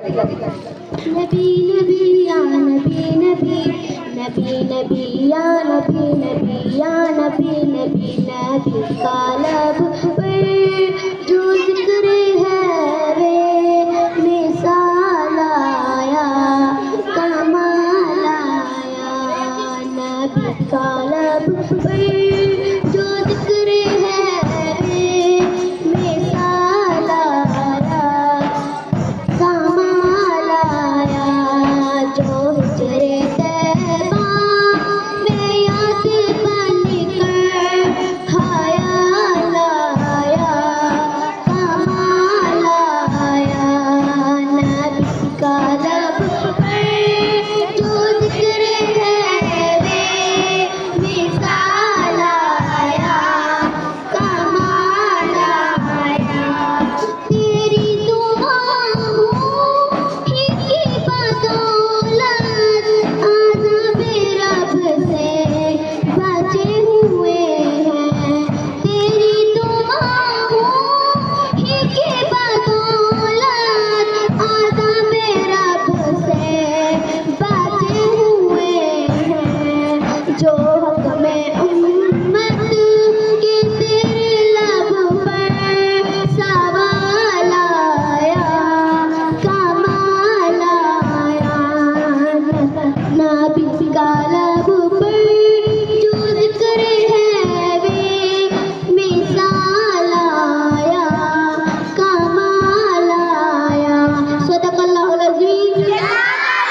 नबी नबी या नबी नबी नबी नबी या नबी नबी या नबी नबी नबी का लब पर जो जिक्र है वे मिसाल आया कमाल आया। नबी का लब पर जो जिक्र है वे मिसाल आया कमाल आया। जो हिजरे तैबा में याद बनकर ख्याल आया कमाल आया। नबी का